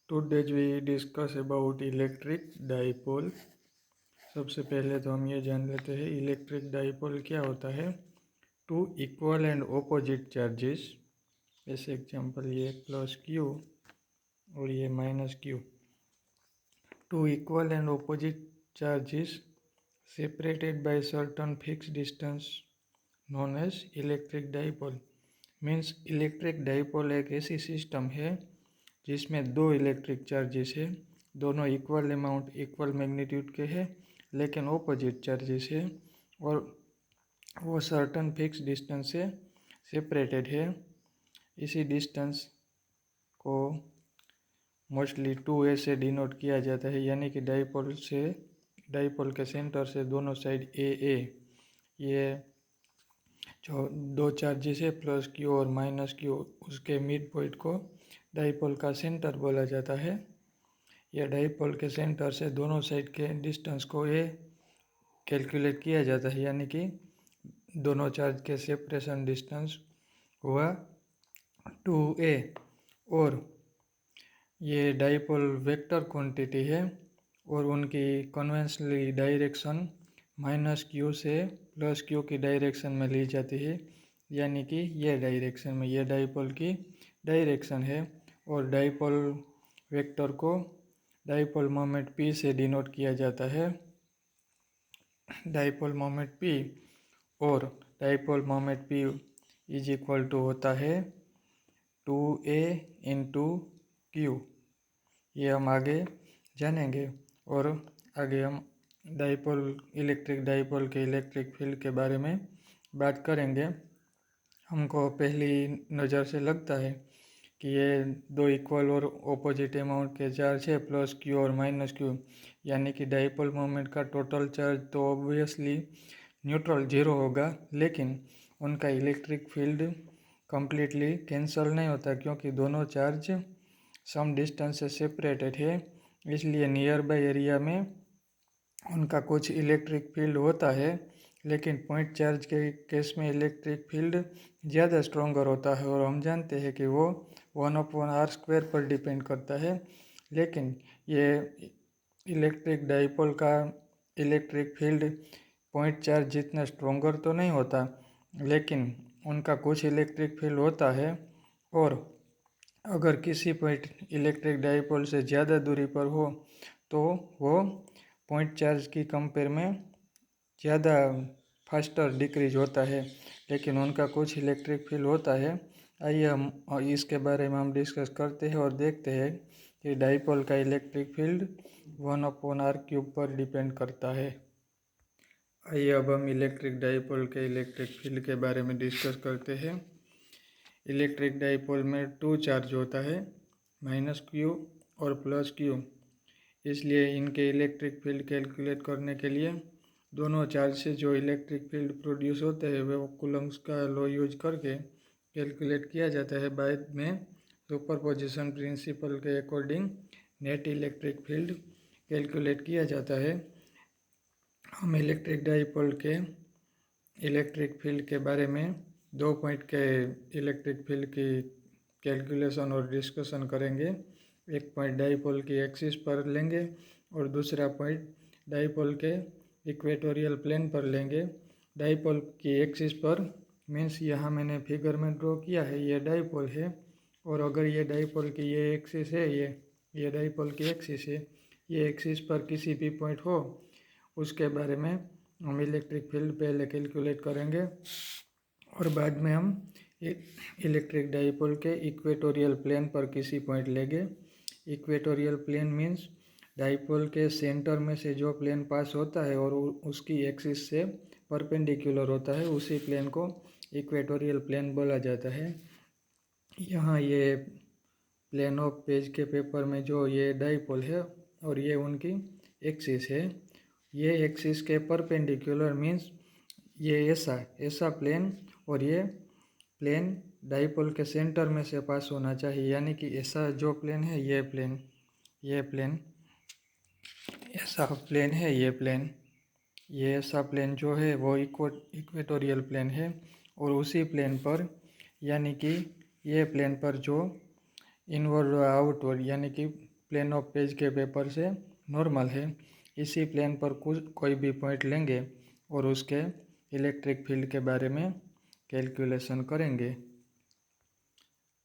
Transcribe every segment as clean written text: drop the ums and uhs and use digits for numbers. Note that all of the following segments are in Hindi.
Today we discuss about electric dipole. सबसे पहले तो हम ये जान लेते हैं इलेक्ट्रिक डाइपोल क्या होता है। Two equal and opposite charges, जैसे एग्जांपल ये प्लस क्यू और ये minus q. Two equal and opposite charges separated by certain fixed distance known as electric dipole. Means electric dipole एक ऐसी सिस्टम है जिसमें दो इलेक्ट्रिक चार्जेस है, दोनों इक्वल अमाउंट इक्वल मैग्नीट्यूड के हैं लेकिन ऑपोजिट चार्जेस है और वो सर्टन फिक्स डिस्टेंस से सेपरेटेड है। इसी डिस्टेंस को मोस्टली 2a से डिनोट किया जाता है, यानी कि डाइपोल के सेंटर से दोनों साइड a ये जो दो चार्जेस है प्लस क्यू और माइनस क्यू, उसके मिड पॉइंट को डाइपोल का सेंटर बोला जाता है। यह डाइपोल के सेंटर से दोनों साइड के डिस्टेंस को ए कैलकुलेट किया जाता है, यानी कि दोनों चार्ज के सेपरेशन डिस्टेंस हुआ 2a। और ये डाइपोल वेक्टर क्वांटिटी है और उनकी कन्वेंशनली डायरेक्शन माइनस क्यू से प्लस क्यू की डायरेक्शन में ली जाती है, यानी कि ये डायरेक्शन में ये डाइपोल की डायरेक्शन है। और डाइपोल वेक्टर को डाइपोल मोमेंट p से डिनोट किया जाता है, डाइपोल मोमेंट p। और dipole moment p is equal to होता है 2a इंटू क्यू। ये हम आगे जानेंगे और आगे हम इलेक्ट्रिक डाइपोल के इलेक्ट्रिक फील्ड के बारे में बात करेंगे। हमको पहली नज़र से लगता है कि ये दो इक्वल और ऑपोजिट अमाउंट के चार्ज है प्लस क्यू और माइनस क्यू, यानी कि डाइपोल मोमेंट का टोटल चार्ज तो ऑब्वियसली न्यूट्रल जीरो होगा, लेकिन उनका इलेक्ट्रिक फील्ड कम्प्लीटली कैंसल नहीं होता क्योंकि दोनों चार्ज सम डिस्टेंस से सेपरेटेड है। इसलिए नियर बाय एरिया में उनका कुछ इलेक्ट्रिक फील्ड होता है, लेकिन पॉइंट चार्ज के केस में इलेक्ट्रिक फील्ड ज़्यादा स्ट्रॉन्गर होता है और हम जानते हैं कि वो 1/r² पर डिपेंड करता है। लेकिन ये इलेक्ट्रिक डाइपोल का इलेक्ट्रिक फील्ड पॉइंट चार्ज जितना स्ट्रॉन्गर तो नहीं होता, लेकिन उनका कुछ इलेक्ट्रिक फील्ड होता है। और अगर किसी पॉइंट इलेक्ट्रिक डाइपोल से ज़्यादा दूरी पर हो तो वो पॉइंट चार्ज की कंपेयर में ज़्यादा फास्टर डिक्रीज होता है, लेकिन उनका कुछ इलेक्ट्रिक फील्ड होता है। आइए हम इसके बारे में हम डिस्कस करते हैं और देखते हैं कि डाइपोल का इलेक्ट्रिक फील्ड 1/r³ पर डिपेंड करता है। आइए अब हम इलेक्ट्रिक डाइपोल के इलेक्ट्रिक फील्ड के बारे में डिस्कस करते हैं। इलेक्ट्रिक डाइपोल में 2 चार्ज होता है, माइनस क्यू और प्लस क्यू। इसलिए इनके इलेक्ट्रिक फील्ड कैलकुलेट करने के लिए दोनों चार्ज से जो इलेक्ट्रिक फील्ड प्रोड्यूस होते हैं वो कूलम्ब्स का लॉ यूज करके कैलकुलेट किया जाता है। बाद में सुपरपोजिशन प्रिंसिपल के according net electric field calculate किया जाता है। हम इलेक्ट्रिक डाइपोल के इलेक्ट्रिक फील्ड के बारे में 2 पॉइंट के इलेक्ट्रिक फील्ड की कैलकुलेशन और डिस्कशन करेंगे। एक पॉइंट डाइपोल की एक्सिस पर लेंगे और दूसरा पॉइंट डाइपोल के इक्वेटोरियल प्लेन पर लेंगे। डाइपोल की एक्सिस पर मीन्स यहाँ मैंने फिगर में ड्रॉ किया है, ये डाइपोल है। और अगर ये डाइपोल की ये एक्सिस है, ये डाइपोल की एक्सिस है, ये एक्सिस पर किसी भी पॉइंट हो उसके बारे में हम इलेक्ट्रिक फील्ड पहले कैलकुलेट करेंगे और बाद में हम इलेक्ट्रिक डाइपोल के इक्वेटोरियल प्लेन पर किसी पॉइंट लेंगे। इक्वेटोरियल प्लेन मीन्स डाइपोल के सेंटर में से जो प्लेन पास होता है और उसकी एक्सिस से परपेंडिकुलर होता है, उसी प्लेन को इक्वेटोरियल प्लेन बोला जाता है। यहाँ ये प्लेन ऑफ पेज के पेपर में जो ये डाइपोल है और ये उनकी एक्सिस है, ये एक्सिस के परपेंडिकुलर मीन्स ये ऐसा प्लेन और ये प्लेन डाइपोल के सेंटर में से पास होना चाहिए, यानी कि ऐसा जो प्लेन है ये प्लेन ऐसा प्लेन है, ये ऐसा प्लेन जो है वो इक्वेटोरियल प्लेन है। और उसी प्लेन पर यानी कि ये प्लेन पर जो इनवर्ड आउटवर्ड यानी कि प्लेन ऑफ पेज के पेपर से नॉर्मल है। इसी प्लेन पर कोई भी पॉइंट लेंगे और उसके इलेक्ट्रिक फील्ड के बारे में कैलकुलेशन करेंगे।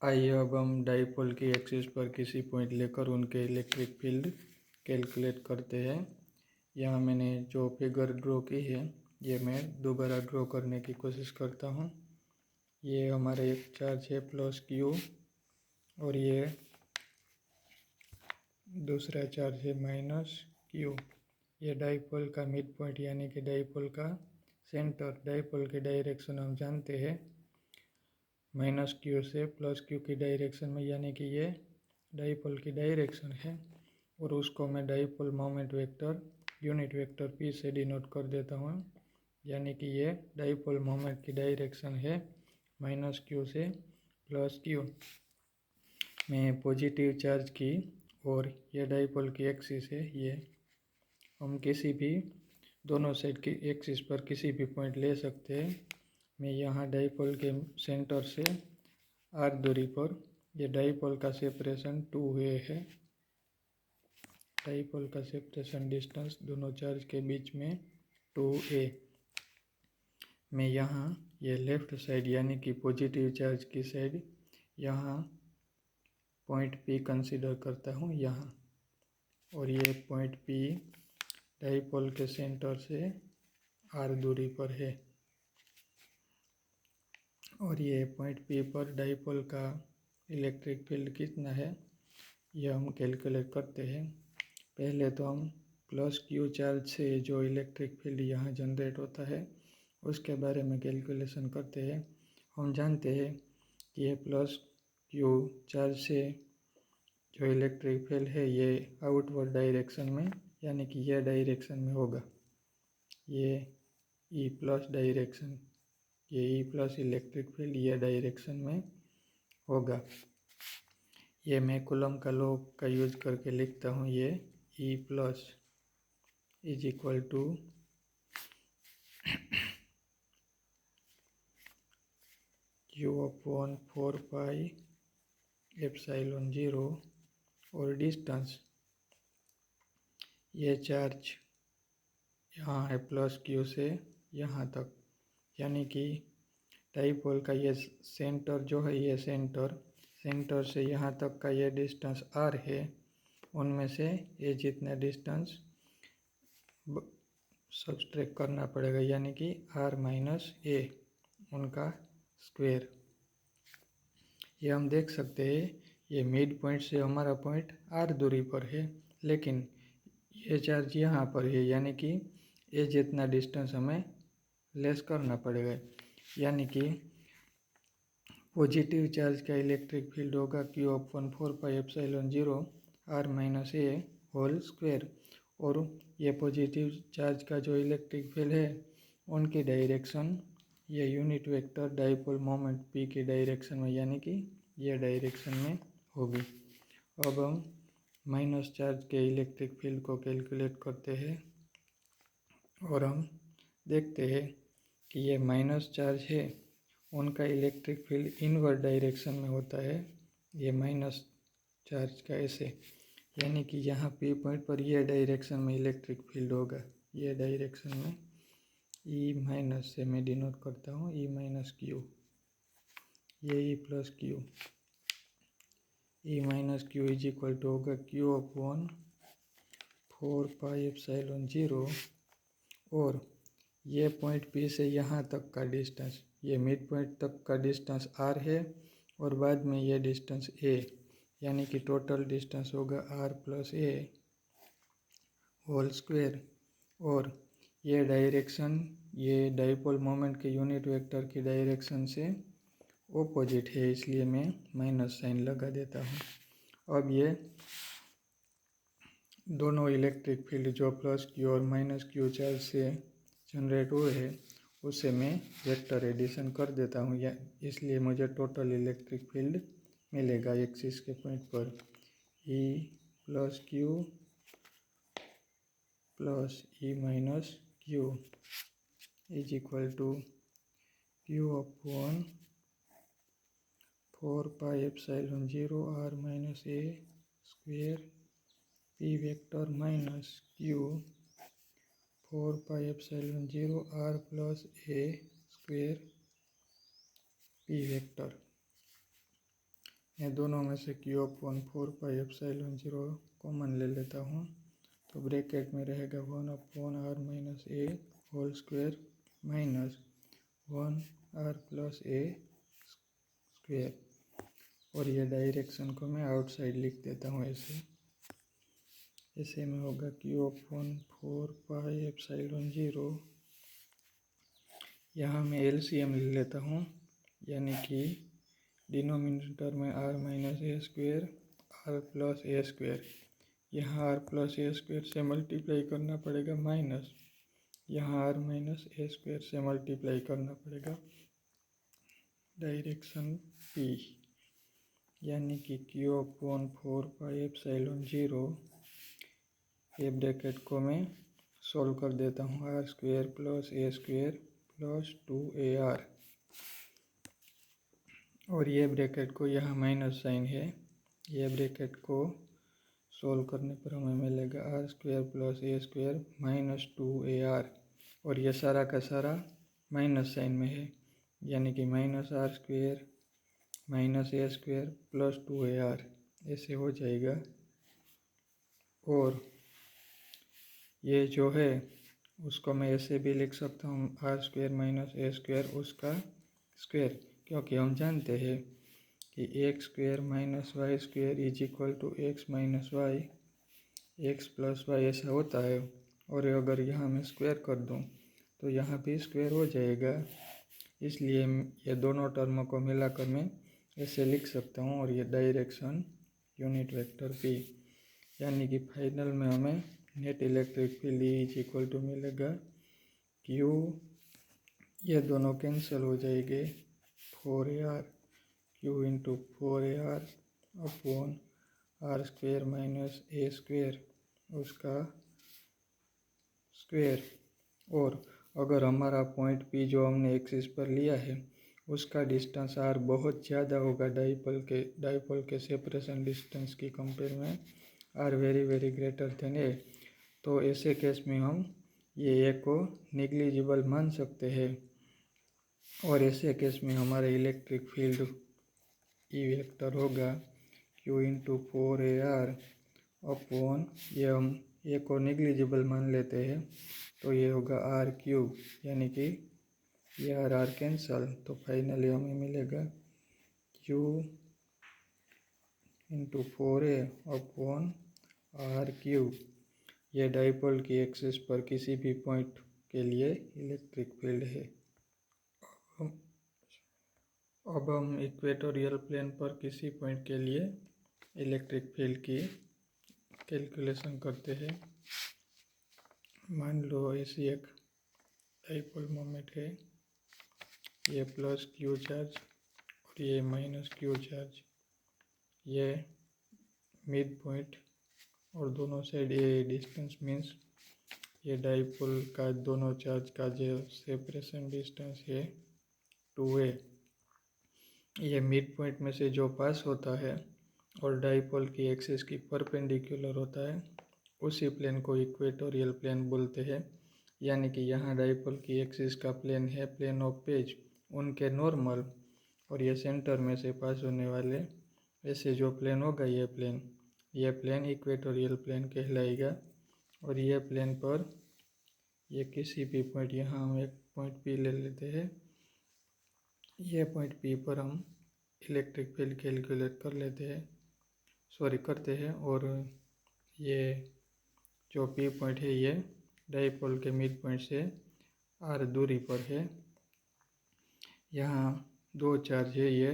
आइए अब हम डाइपोल की एक्सिस पर किसी पॉइंट लेकर उनके इलेक्ट्रिक फील्ड कैलकुलेट करते हैं। यहाँ मैंने जो फिगर ड्रॉ की है ये मैं दोबारा ड्रॉ करने की कोशिश करता हूँ। ये हमारा एक चार्ज है प्लस क्यू और ये दूसरा चार्ज है माइनस क्यू। ये डाइपोल का मिड पॉइंट यानी कि डाइपोल का सेंटर। डाइपोल की डायरेक्शन हम जानते हैं माइनस क्यू से प्लस क्यू की डायरेक्शन में, यानी कि ये डाइपोल की डायरेक्शन है और उसको मैं dipole moment vector unit vector P से डिनोट कर देता हूँ, यानी कि ये डाइपोल मोमेंट की डायरेक्शन है माइनस क्यू से प्लस क्यू में पॉजिटिव चार्ज की। और ये डाइपोल की एक्सिस है। ये हम किसी भी दोनों साइड की एक्सिस पर किसी भी पॉइंट ले सकते हैं। मैं यहाँ डाइपोल के सेंटर से आर दूरी पर, ये डाइपोल का सेपरेशन 2a है। डाइपोल का सेपरेशन डिस्टेंस दोनों चार्ज के बीच में 2a। मैं यहाँ ये लेफ्ट साइड यानी कि पॉजिटिव चार्ज की साइड यहाँ पॉइंट P कंसीडर करता हूँ यहाँ, और ये पॉइंट P डाइपोल के सेंटर से r दूरी पर है। और ये पॉइंट P पर डाइपोल का इलेक्ट्रिक फील्ड कितना है यह हम कैलकुलेट करते हैं। पहले तो हम प्लस क्यू चार्ज से जो इलेक्ट्रिक फील्ड यहाँ जनरेट होता है उसके बारे में कैलकुलेशन करते हैं। हम जानते हैं कि ये प्लस क्यू चार्ज से जो इलेक्ट्रिक फील्ड है ये आउटवर्ड डायरेक्शन में यानी कि यह डायरेक्शन में होगा। ये ई प्लस डायरेक्शन, ये ई प्लस इलेक्ट्रिक फील्ड ये डायरेक्शन में होगा। ये मैं कूलम का लॉ का यूज करके लिखता हूँ। ये E plus is equal to q upon 4 pi epsilon 0 और डिस्टेंस, ये चार्ज यहाँ है प्लस क्यू से यहाँ तक, यानी कि डाइपोल का ये सेंटर जो है ये सेंटर से यहाँ तक का ये डिस्टेंस r है। उनमें से ये जितना डिस्टेंस सब्सट्रैक्ट करना पड़ेगा, यानी कि r माइनस a उनका स्क्वायर। ये हम देख सकते हैं ये मिड पॉइंट से हमारा पॉइंट r दूरी पर है, लेकिन ये चार्ज यहाँ पर है, यानी कि ये जितना डिस्टेंस हमें लेस करना पड़ेगा। यानी कि पॉजिटिव चार्ज का इलेक्ट्रिक फील्ड होगा q upon 4 pi epsilon 0 r minus a whole square. और ये पॉजिटिव चार्ज का जो इलेक्ट्रिक फील्ड है उनकी डायरेक्शन ये unit vector dipole moment p की डायरेक्शन में, यानी कि ये डायरेक्शन में होगी। अब हम माइनस चार्ज के इलेक्ट्रिक फील्ड को कैलकुलेट करते हैं और हम देखते हैं कि ये माइनस चार्ज है उनका इलेक्ट्रिक फील्ड इनवर्ड डायरेक्शन में होता है। ये माइनस चार्ज का ऐसे, यानी कि यहाँ P पॉइंट पर यह डायरेक्शन में इलेक्ट्रिक फील्ड होगा, ये डायरेक्शन में E माइनस से मैं डिनोट करता हूँ E माइनस क्यू, ये E plus q. E minus q is equal to होगा क्यू अपॉन 4 पाई एप्सिलॉन 0 और ये पॉइंट P से यहाँ तक का डिस्टेंस, ये मिड पॉइंट तक का डिस्टेंस r है और बाद में ये डिस्टेंस a, यानी कि टोटल डिस्टेंस होगा r plus a whole square. और ये डायरेक्शन ये डाइपोल मोमेंट के यूनिट वेक्टर की डायरेक्शन से ऑपोजिट है, इसलिए मैं माइनस साइन लगा देता हूँ। अब ये दोनों इलेक्ट्रिक फील्ड जो प्लस क्यू और माइनस क्यू चार्ज से जनरेट हुए हैं उसे मैं वेक्टर एडिशन कर देता हूँ, या इसलिए मुझे टोटल इलेक्ट्रिक फील्ड मिलेगा एक्सिस के पॉइंट पर E plus q plus E minus q is equal to q upon 4 pi epsilon 0 r minus a square p vector minus q 4πε0 r plus a square p vector. मैं दोनों में से क्यू अपॉन 4πε0 कॉमन ले लेता हूँ, तो ब्रैकेट में रहेगा 1/r-a whole square minus 1r plus a square. और ये डायरेक्शन को मैं आउटसाइड लिख देता हूँ ऐसे में होगा क्यू अपॉन 4πε0। यहाँ मैं एलसीएम ले लेता हूँ, यानी कि डिनोमिनेटर में r minus a square r plus a square. यहाँ r प्लस ए स्क्वेयर से मल्टीप्लाई करना पड़ेगा माइनस यहाँ r माइनस ए स्क्वेयर से मल्टीप्लाई करना पड़ेगा डायरेक्शन p, यानी कि क्यू अपॉन 4πε0। ये ब्रैकेट को मैं सोल्व कर देता हूँ, r square plus a square plus 2ar। और ये ब्रैकेट को यहाँ माइनस साइन है, ये ब्रैकेट को सोल्व करने पर हमें मिलेगा r square plus a square minus 2ar। और ये सारा का सारा माइनस साइन में है, यानी कि minus r square minus a square plus 2ar ऐसे हो जाएगा। और ये जो है उसको मैं ऐसे भी लिख सकता हूँ r square minus a square उसका स्क्वेयर, क्योंकि हम जानते हैं कि x square minus y square is equal to x minus y, x plus y ऐसा होता है। और अगर यहाँ मैं स्क्वायर कर दूँ तो यहाँ भी स्क्वायर हो जाएगा, इसलिए ये दोनों टर्म को मिलाकर मैं ऐसे लिख सकता हूँ। और ये डायरेक्शन यूनिट वेक्टर p, यानी कि फाइनल में हमें net electric field is equal to मिलेगा क्यू, ये दोनों कैंसिल हो जाएंगे 4ar q into 4ar upon r square minus a square उसका स्क्वेयर। और अगर हमारा पॉइंट P जो हमने एक्सिस पर लिया है उसका डिस्टेंस r बहुत ज़्यादा होगा डाइपोल के सेपरेशन डिस्टेंस की कंपेयर में, r very greater than a, तो ऐसे केस में हम ये a को निग्लिजिबल मान सकते हैं। और ऐसे केस में हमारा इलेक्ट्रिक फील्ड ई वेक्टर होगा q इंटू 4ar अपॉन, ये हम a को निग्लिजिबल मान लेते हैं तो ये होगा r क्यूब, यानी कि ये r कैंसल, तो फाइनली हमें मिलेगा q into 4a upon r cube. यह डाइपोल की एक्सिस पर किसी भी पॉइंट के लिए इलेक्ट्रिक फील्ड है। अब हम इक्वेटोरियल प्लेन पर किसी पॉइंट के लिए इलेक्ट्रिक फील्ड की कैलकुलेशन करते हैं। मान लो ऐसी एक डाइपोल मोमेंट है, ये प्लस क्यू चार्ज और ये माइनस क्यू चार्ज, ये मिड पॉइंट और दोनों साइड ये डिस्टेंस मीन्स ये डाइपोल का दोनों चार्ज का जो सेपरेशन डिस्टेंस है 2a। ये मिड पॉइंट में से जो पास होता है और डाइपोल की एक्सिस की परपेंडिकुलर होता है उसी प्लेन को इक्वेटोरियल प्लेन बोलते हैं। यानी कि यहाँ डाइपोल की एक्सिस का प्लेन है प्लेन ऑफ पेज, उनके नॉर्मल और ये सेंटर में से पास होने वाले ऐसे जो प्लेन होगा ये प्लेन इक्वेटोरियल प्लेन कहलाएगा। और ये प्लेन पर ये किसी भी पॉइंट, यहाँ हम एक पॉइंट P ले लेते हैं, ये पॉइंट P पर हम इलेक्ट्रिक फील्ड कैलकुलेट करते हैं। और ये जो P पॉइंट है ये डाइपोल के मिड पॉइंट से r दूरी पर है। यहाँ दो चार्ज है, ये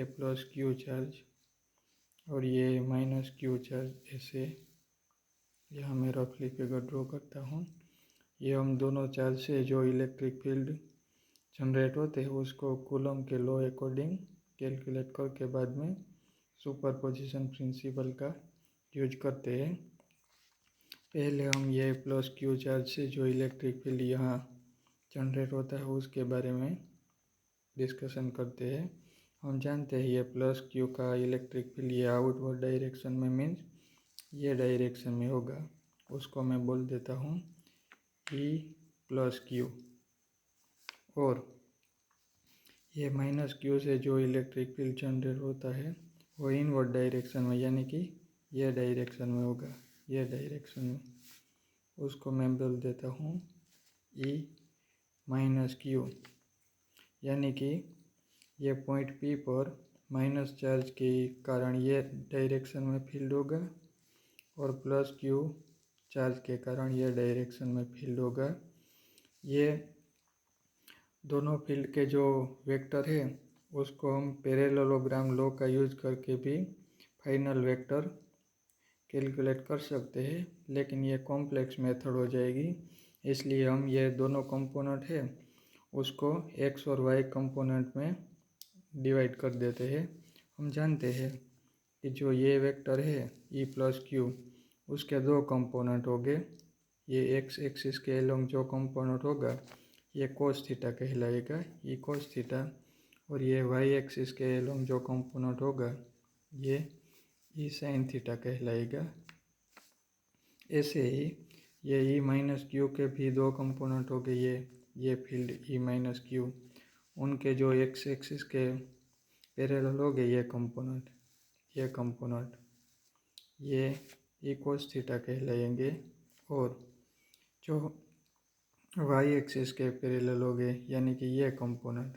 प्लस क्यू चार्ज और ये माइनस क्यू चार्ज। ऐसे यहाँ मैं रफली फिगर ड्रॉ करता हूँ। ये हम दोनों चार्ज से जो इलेक्ट्रिक फील्ड जनरेट होते हैं उसको कूलम के लॉ अकॉर्डिंग कैलकुलेट करके बाद में सुपरपोजिशन प्रिंसिपल का यूज करते हैं। पहले हम ये प्लस क्यू चार्ज से जो इलेक्ट्रिक फील्ड यहाँ जनरेट होता है उसके बारे में डिस्कशन करते हैं। हम जानते हैं ये प्लस क्यू का इलेक्ट्रिक फील्ड ये आउटवर्ड डायरेक्शन में मीन्स ये डायरेक्शन में होगा, उसको मैं बोल देता हूँ ई प्लस क्यू। और ये माइनस क्यू से जो इलेक्ट्रिक फील्ड जनरेट होता है वो इनवर्ड डायरेक्शन में यानी कि ये डायरेक्शन में होगा, ये डायरेक्शन में, उसको मैं बोल देता हूँ ई माइनस क्यू। यानी कि ये पॉइंट पी पर माइनस चार्ज के कारण ये डायरेक्शन में फील्ड होगा और प्लस क्यू चार्ज के कारण ये डायरेक्शन में फील्ड होगा। ये दोनों फील्ड के जो वेक्टर है उसको हम पैरेललोग्राम लॉ का यूज करके भी फाइनल वेक्टर कैलकुलेट कर सकते हैं, लेकिन ये कॉम्प्लेक्स मेथड हो जाएगी, इसलिए हम ये दोनों कंपोनेंट है उसको एक्स और वाई कंपोनेंट में डिवाइड कर देते हैं। हम जानते हैं कि जो ये वेक्टर है ई प्लस क्यू उसके दो कंपोनेंट हो गए, ये एक्स एक्सिस के अलोंग जो कंपोनेंट होगा ये कोस थीटा कहलाएगा, ई कोस थीटा, और ये वाई एक्सिस के अलोंग जो कंपोनेंट होगा ये ई साइन थीटा कहलाएगा। ऐसे ही ये ई माइनस क्यू के भी दो कंपोनेंट हो गए, ये फील्ड ई माइनस क्यू, उनके जो एक्स एक्सिस के पैरेलल हो गए ये कंपोनेंट ये ई कोस थीटा कहलाएंगे, और जो वाई एक्सिस के पैरेलल हो गए यानी कि ये कंपोनेंट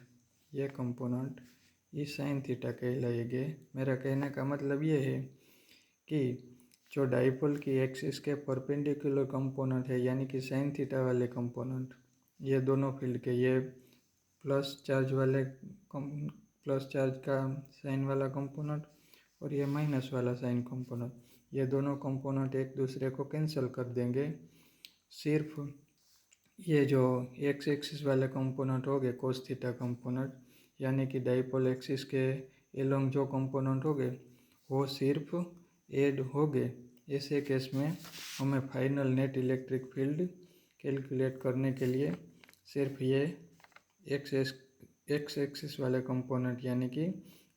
ई साइन थीटा कहलाएंगे। मेरा कहने का मतलब ये है कि जो डाइपोल की एक्सिस के परपेंडिकुलर कंपोनेंट है यानी कि साइन थीटा वाले कंपोनेंट, ये दोनों फील्ड के, ये प्लस चार्ज का साइन वाला कंपोनेंट और ये माइनस वाला साइन कंपोनेंट, ये दोनों कंपोनेंट एक दूसरे को कैंसिल कर देंगे। सिर्फ ये जो एक्स एक्सिस वाले कंपोनेंट हो गए कोस थीटा कंपोनेंट यानी कि डाइपोल एक्सिस के एलोंग जो कंपोनेंट हो गए वो सिर्फ ऐड हो गए। ऐसे केस में हमें final net electric field calculate करने के लिए सिर्फ ये एक्स एक्सिस वाले कंपोनेंट यानी कि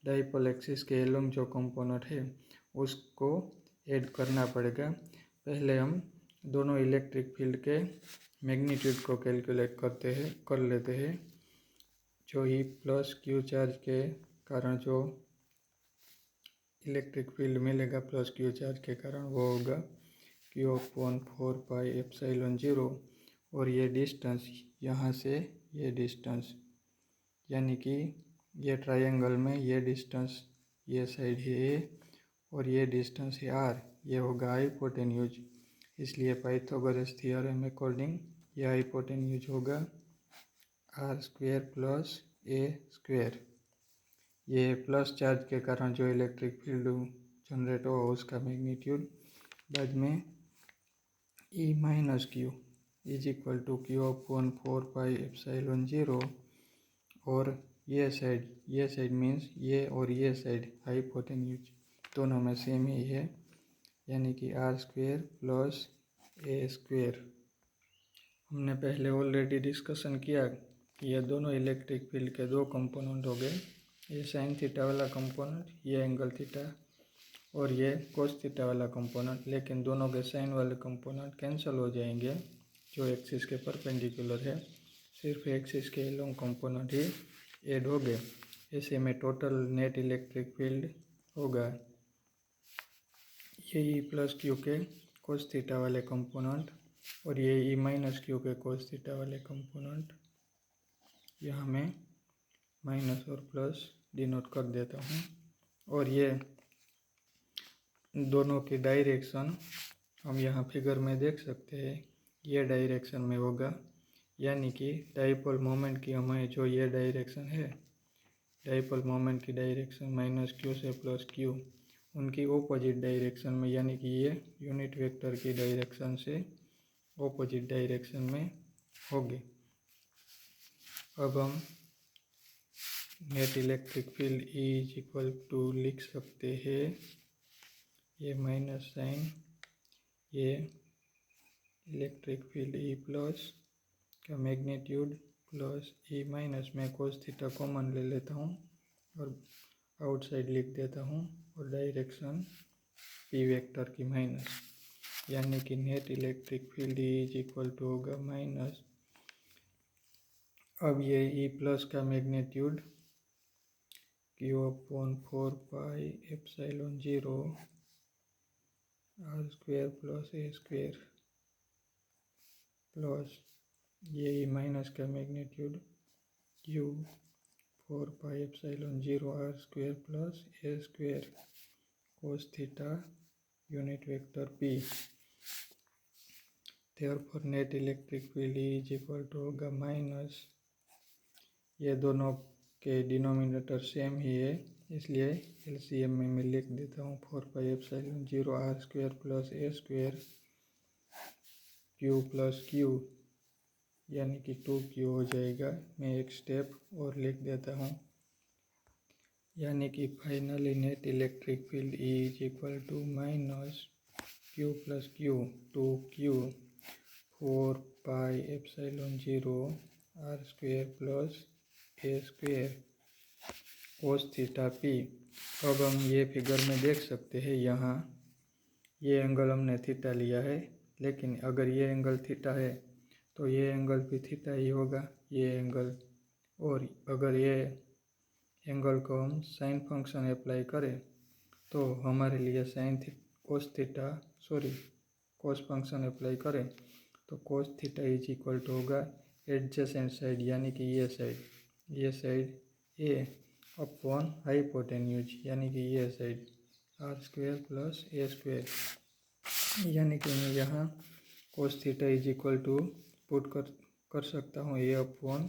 डाइपोल एक्सिस के एलोंग जो कंपोनेंट है उसको ऐड करना पड़ेगा। पहले हम दोनों इलेक्ट्रिक फील्ड के मैग्नीट्यूड को कैलकुलेट कर लेते हैं। जो ई प्लस क्यू चार्ज के कारण जो इलेक्ट्रिक फील्ड मिलेगा प्लस क्यू चार्ज के कारण वो होगा Q/4πε0, और ये डिस्टेंस यहाँ से ये डिस्टेंस यानी कि ये ट्रायंगल में ये डिस्टेंस ये साइड है ए और ये डिस्टेंस है आर, ये होगा हाइपोटेन्यूज, इसलिए पाइथागोरस थ्योरम अकॉर्डिंग ये हाइपोटेन्यूज होगा r² + a²। ये प्लस चार्ज के कारण जो इलेक्ट्रिक फील्ड जनरेट हो उसका मैग्नीट्यूड, बाद में E minus q is equal to Q/4πε0, और ये साइड मीन्स ये और ये साइड हाइपोटेन्यूज दोनों में सेम ही है यानी कि r² + a²। हमने पहले ऑलरेडी डिस्कशन किया कि ये दोनों इलेक्ट्रिक फील्ड के दो कंपोनेंट हो गए, ये साइन थीटा वाला कंपोनेंट, ये एंगल थीटा, और ये कोस थीटा वाला कंपोनेंट, लेकिन दोनों के साइन वाले कंपोनेंट कैंसिल हो जाएंगे जो एक्सिस के परपेंडिकुलर है, सिर्फ एक्सिस के लॉन्ग कंपोनेंट ही ऐड हो गए। ऐसे में टोटल नेट इलेक्ट्रिक फील्ड होगा ये ई प्लस क्यू के कोस थीटा वाले कंपोनेंट और ये ई माइनस क्यू के कोस थीटा वाले कंपोनेंट, यहाँ मैं माइनस और प्लस डिनोट कर देता हूँ, और ये दोनों की डायरेक्शन हम यहाँ फिगर में देख सकते हैं, ये डायरेक्शन में होगा, यानी कि डाइपोल मोमेंट की हमें जो ये डायरेक्शन है, डाइपोल मोमेंट की डायरेक्शन माइनस क्यू से प्लस क्यू, उनकी ऑपोजिट डायरेक्शन में यानी कि ये यूनिट वेक्टर की डायरेक्शन से ऑपोजिट डायरेक्शन में होगी। अब हम net electric field E is equal to लिख सकते हैं ये माइनस साइन ये इलेक्ट्रिक फील्ड E प्लस का मैग्नीट्यूड प्लस E माइनस में कोस थीटा कॉमन ले लेता हूँ, और आउटसाइड लिख देता हूँ और डायरेक्शन पी वेक्टर की माइनस, यानी कि net electric field is equal to होगा माइनस। अब ये ई प्लस का magnitude q upon 4πε0 r square plus a square plus ये ई माइनस का magnitude q 4πε0 r square plus a square cos theta unit vector p. Therefore net electric field is equal to होगा माइनस, ये दोनों के डिनोमिनेटर सेम ही है इसलिए एलसीएम में मैं लिख देता हूँ 4πε0 r square plus a square q plus q, यानी कि 2q हो जाएगा। मैं एक स्टेप और लिख देता हूँ, यानी कि finally net electric field is equal to minus q plus q 2q 4πε0 r square plus a square cos theta p. अब हम ये फिगर में देख सकते हैं, यहाँ ये एंगल हमने थीटा लिया है, लेकिन अगर ये एंगल थीटा है तो ये एंगल भी थीटा ही होगा, ये एंगल। और अगर ये एंगल को हम साइन फंक्शन अप्लाई करें तो हमारे लिए कोस फंक्शन अप्लाई करें तो cos theta is equal to होगा एडजेसेंट साइड, यानी कि ये साइड ए अपॉन हाइपोटेन्यूज, यानी कि ये side r square plus a square, यानी कि मैं यहाँ cos theta is equal to put कर सकता हूँ a upon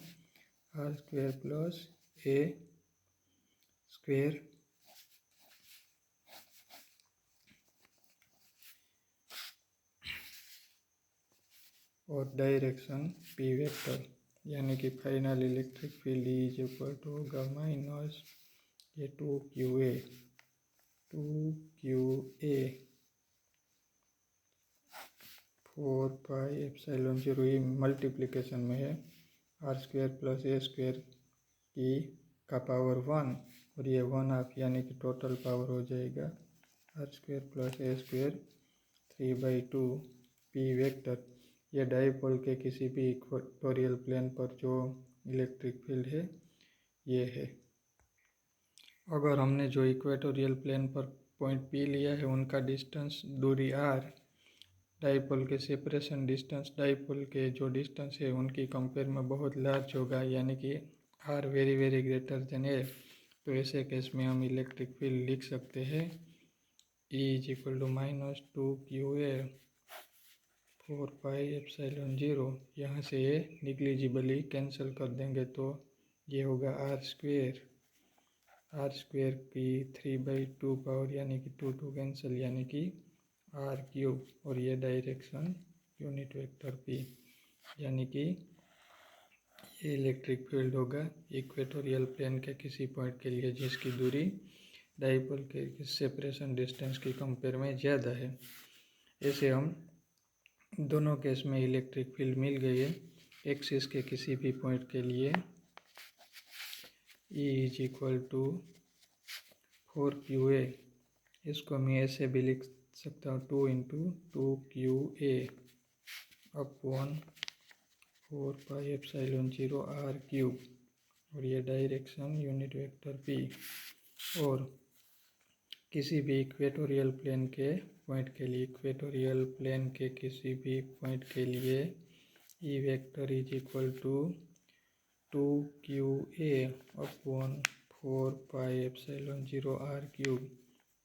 r square plus a square और डायरेक्शन पी वेक्टर, यानी कि final electric field is equal to होगा माइनस ये 2qa 4πε0, ये मल्टीप्लिकेशन में है r square plus a square की का पावर 1 और ये 1/2, यानी कि टोटल पावर हो जाएगा r square plus a square 3/2 p vector. ये डाइपोल के किसी भी इक्वेटोरियल प्लेन पर जो इलेक्ट्रिक फील्ड है ये है। अगर हमने जो इक्वेटोरियल प्लेन पर पॉइंट पी लिया है उनका डिस्टेंस दूरी r, डाइपोल के सेपरेशन डिस्टेंस डाइपोल के जो डिस्टेंस है उनकी कंपेयर में बहुत लार्ज होगा, यानी कि r very very greater than a। तो ऐसे केस में हम इलेक्ट्रिक फील्ड लिख सकते हैं E is equal to minus 2qa 4πε0, यहाँ से ये निग्लिजिबली कैंसिल कर देंगे तो ये होगा आर स्क्वेयर की 3/2 पावर, यानी कि 2 कैंसिल, यानी कि r3, और ये डायरेक्शन यूनिट वेक्टर पी, यानी कि ये इलेक्ट्रिक फील्ड होगा इक्वेटोरियल प्लेन के किसी पॉइंट के लिए जिसकी दूरी डाइपोल के सेपरेशन डिस्टेंस की कंपेयर में ज़्यादा है। ऐसे हम दोनों केस में इलेक्ट्रिक फील्ड मिल गई है एक्सिस के किसी भी पॉइंट के लिए। E is equal to 4qa, इसको मैं ऐसे भी लिख सकता हूँ 2 × 2qa अपॉन 4πε0 r3, और ये डायरेक्शन यूनिट वेक्टर p। और किसी भी इक्वेटोरियल प्लेन के पॉइंट के लिए किसी भी पॉइंट के लिए E vector is equal to 2qa upon 4πε0 r3,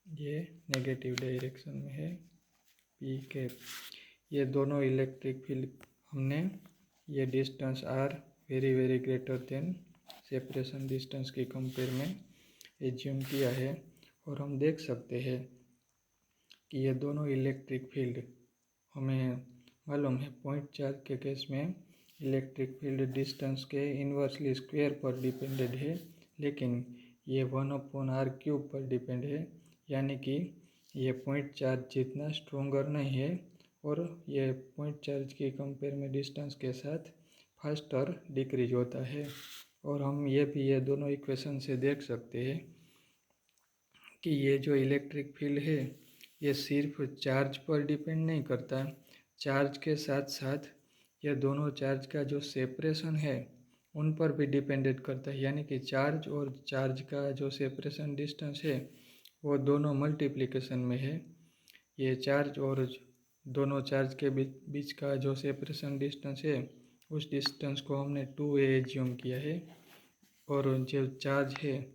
ये नेगेटिव डायरेक्शन में है पी कैप। ये दोनों इलेक्ट्रिक फील्ड हमने ये distance r very very greater than separation distance की कंपेयर में एज्यूम किया है। और हम देख सकते हैं कि ये दोनों इलेक्ट्रिक फील्ड हमें मालूम है पॉइंट चार्ज के केस में इलेक्ट्रिक फील्ड डिस्टेंस के इन्वर्सली स्क्वायर पर डिपेंडेड है, लेकिन ये 1/r³ पर डिपेंड है, यानी कि ये पॉइंट चार्ज जितना स्ट्रोंगर नहीं है और ये पॉइंट चार्ज की कंपेयर में डिस्टेंस के साथ फास्टर डिक्रीज होता है। और हम ये दोनों इक्वेशन से देख सकते हैं कि ये जो इलेक्ट्रिक फील्ड है ये सिर्फ चार्ज पर डिपेंड नहीं करता, चार्ज के साथ साथ ये दोनों चार्ज का जो सेपरेशन है उन पर भी डिपेंडेंट करता है। यानी कि चार्ज और चार्ज का जो सेपरेशन डिस्टेंस है वो दोनों मल्टीप्लिकेशन में है। ये चार्ज और दोनों चार्ज के बीच का जो सेपरेशन डिस्टेंस है उस डिस्टेंस को हमने 2a एज्यूम किया है, और जो चार्ज है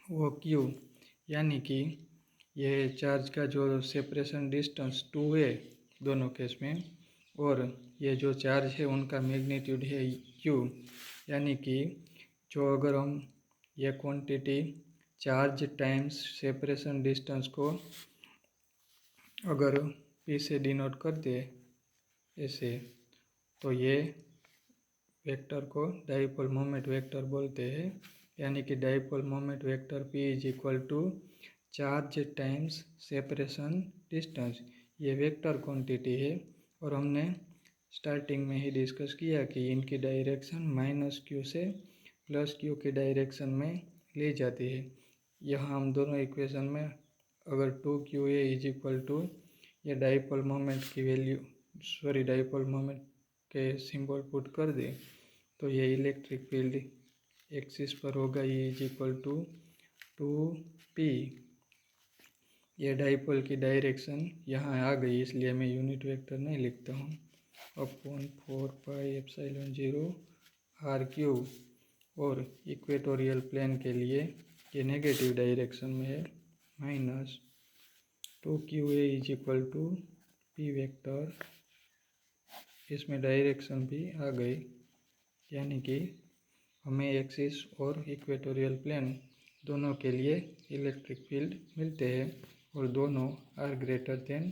वो q, यानी कि ये चार्ज का जो सेपरेशन डिस्टेंस 2a दोनों केस में, और ये जो चार्ज है उनका मैग्नीट्यूड है q, यानी कि जो अगर हम ये quantity charge times separation distance को अगर p से डिनोट कर दे ऐसे, तो ये वेक्टर को डाइपोल मोमेंट वेक्टर बोलते हैं। यानी कि dipole moment vector p is equal to charge times separation distance, ये वेक्टर क्वांटिटी है। और हमने स्टार्टिंग में ही डिस्कस किया कि इनकी डायरेक्शन -q से +q की डायरेक्शन में ली जाती है। यहाँ हम दोनों इक्वेशन में अगर 2qa इज इक्वल टू ये डाइपोल मोमेंट की वैल्यू डाइपोल मोमेंट के सिंबल पुट कर दे, तो ये इलेक्ट्रिक फील्ड एक्सिस पर होगा ये इज इक्वल टू 2p। ये डाइपोल की डायरेक्शन यहाँ आ गई, इसलिए मैं यूनिट वेक्टर नहीं लिखता हूँ, अपॉन 4πε0 r3। और इक्वेटोरियल प्लेन के लिए ये नेगेटिव डायरेक्शन में है, -2qa is equal to p vector, इसमें डायरेक्शन भी आ गई। यानी कि हमें एक्सिस और इक्वेटोरियल प्लेन दोनों के लिए इलेक्ट्रिक फील्ड मिलते हैं, और दोनों r greater than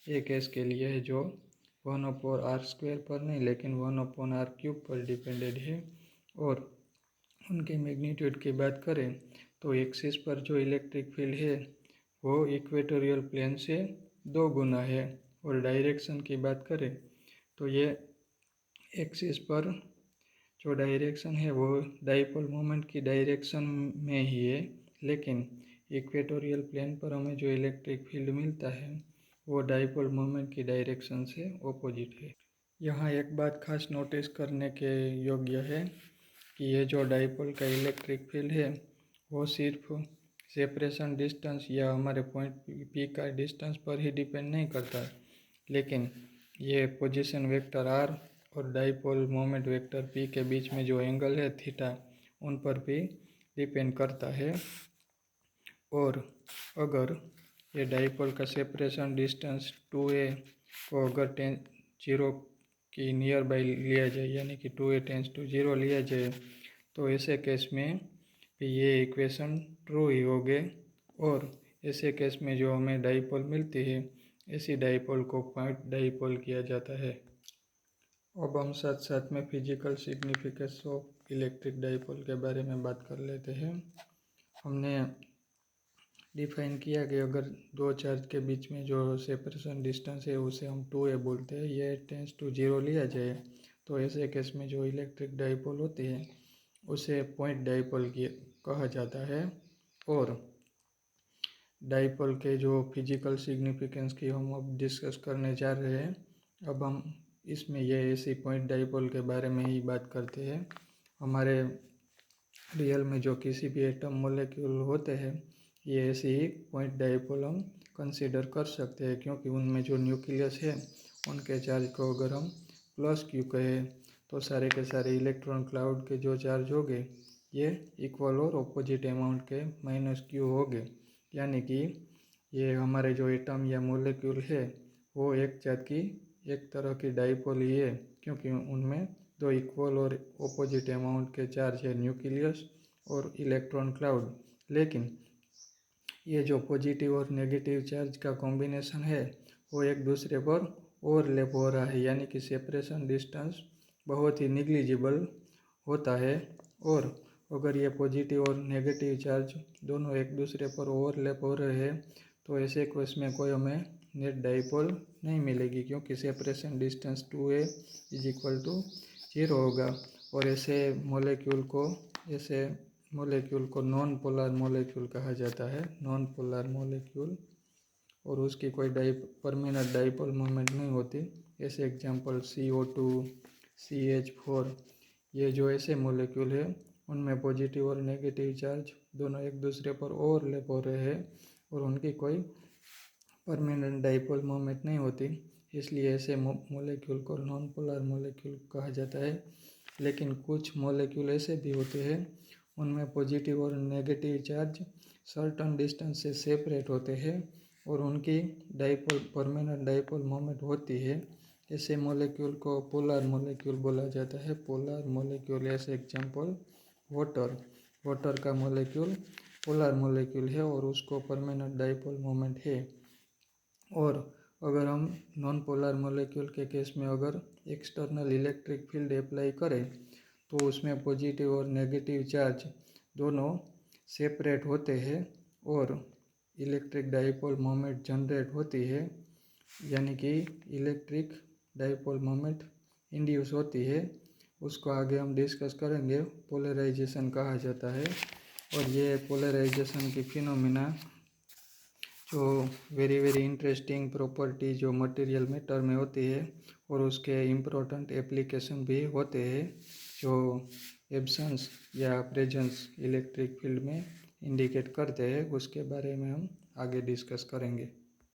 a case के लिए है जो 1/r² पर नहीं लेकिन 1/r³ पर डिपेंडेड है। और उनके मैग्नीट्यूड की बात करें तो एक्सिस पर जो इलेक्ट्रिक फील्ड है वो इक्वेटोरियल प्लेन से 2 गुना है, और डायरेक्शन की बात करें तो ये एक्सिस पर जो डायरेक्शन है वो डाइपोल मोमेंट की डायरेक्शन में ही है, लेकिन इक्वेटोरियल प्लेन पर हमें जो इलेक्ट्रिक फील्ड मिलता है वो डाइपोल मोमेंट की डायरेक्शन से ऑपोजिट है। यहाँ एक बात खास नोटिस करने के योग्य है कि ये जो डाइपोल का इलेक्ट्रिक फील्ड है वो सिर्फ सेपरेशन डिस्टेंस या हमारे पॉइंट p का डिस्टेंस पर ही डिपेंड नहीं करता, लेकिन ये पोजीशन वेक्टर r और डाइपोल मोमेंट वेक्टर p के बीच में जो एंगल है थीटा उन पर भी डिपेंड करता है। और अगर ये डाइपोल का सेपरेशन डिस्टेंस 2a को अगर 0 की नियर बाई लिया जाए, यानी कि 2a टेंस टू 0 लिया जाए, तो ऐसे केस में भी ये इक्वेशन ट्रू ही होगे। और ऐसे केस में जो हमें डाइपोल मिलती है ऐसी डाइपोल को पॉइंट डाइपोल किया जाता है। अब हम साथ साथ में physical significance of electric dipole के बारे में बात कर लेते हैं। हमने डिफाइन किया कि अगर दो चार्ज के बीच में जो सेपरेशन डिस्टेंस है उसे हम 2a बोलते हैं, ये टेंस टू 0 लिया जाए तो ऐसे केस में जो इलेक्ट्रिक डाइपोल होती है उसे पॉइंट डाइपोल कहा जाता है। और डाइपोल के जो फिजिकल सिग्निफिकेंस की हम अब डिस्कस करने जा रहे हैं, अब हम इसमें ये ऐसी पॉइंट डाइपोल के बारे में ही बात करते हैं। हमारे रियल में जो किसी भी एटम मोलेक्यूल होते हैं ये ऐसे ही पॉइंट डाइपोल हम कंसीडर कर सकते हैं, क्योंकि उनमें जो न्यूक्लियस है उनके चार्ज को अगर हम +q कहें तो सारे के सारे इलेक्ट्रॉन क्लाउड के जो चार्ज होंगे ये इक्वल और ऑपोजिट अमाउंट के -q होंगे। यानी कि ये हमारे जो एटम या मोलेक्यूल है वो एक तरह की डाइपोल ही है, क्योंकि उनमें दो इक्वल और ऑपोजिट अमाउंट के चार्ज है, न्यूक्लियस और इलेक्ट्रॉन क्लाउड। लेकिन ये जो पॉजिटिव और नेगेटिव चार्ज का कॉम्बिनेशन है वो एक दूसरे पर ओवरलैप हो रहा है, यानी कि सेपरेशन डिस्टेंस बहुत ही निग्लिजिबल होता है। और अगर ये पॉजिटिव और नेगेटिव चार्ज दोनों एक दूसरे पर ओवरलैप हो रहे हैं तो ऐसे केस में कोई हमें नेट डाइपोल नहीं मिलेगी, क्योंकि separation distance 2a is equal to 0 होगा। और ऐसे मॉलिक्यूल को नॉन पोलर मॉलिक्यूल कहा जाता है, नॉन पोलर मॉलिक्यूल, और उसकी कोई परमानेंट डाइपोल मोमेंट नहीं होती। ऐसे एग्जांपल CO2, CH4, ये जो ऐसे मॉलिक्यूल है उनमें पॉजिटिव और नेगेटिव चार्ज दोनों एक दूसरे पर ओवरलैप हो रहे हैं और उनकी कोई परमानेंट डाइपोल मोमेंट नहीं होती, इसलिए ऐसे मॉलिक्यूल को नॉन पोलर मॉलिक्यूल कहा जाता है। लेकिन कुछ मॉलिक्यूल ऐसे भी होते हैं उनमें पॉजिटिव और नेगेटिव चार्ज सर्टन डिस्टेंस से सेपरेट होते हैं और उनकी परमानेंट डाइपोल मोमेंट होती है। ऐसे मॉलिक्यूल को पोलर मॉलिक्यूल बोला जाता है। पोलर मॉलिक्यूल ऐसे एग्जांपल वाटर का मॉलिक्यूल पोलर मॉलिक्यूल है और उसको परमानेंट डाइपोल मोमेंट है। और अगर हम नॉन पोलर मॉलिक्यूल के केस में अगर एक्सटर्नल इलेक्ट्रिक फील्ड अप्लाई करें तो उसमें पॉजिटिव और नेगेटिव चार्ज दोनों सेपरेट होते हैं और इलेक्ट्रिक डाइपोल मोमेंट जनरेट होती है, यानी कि इलेक्ट्रिक डाइपोल मोमेंट इंड्यूस होती है। उसको आगे हम डिस्कस करेंगे, पोलराइजेशन कहा जाता है। और ये पोलराइजेशन की फिनोमिना जो वेरी इंटरेस्टिंग प्रॉपर्टी जो मटेरियल मैटर में होती है और उसके इम्पोर्टेंट एप्लीकेशन भी होते हैं जो एब्सेंस या प्रेजेंस इलेक्ट्रिक फील्ड में इंडिकेट करते हैं, उसके बारे में हम आगे डिस्कस करेंगे।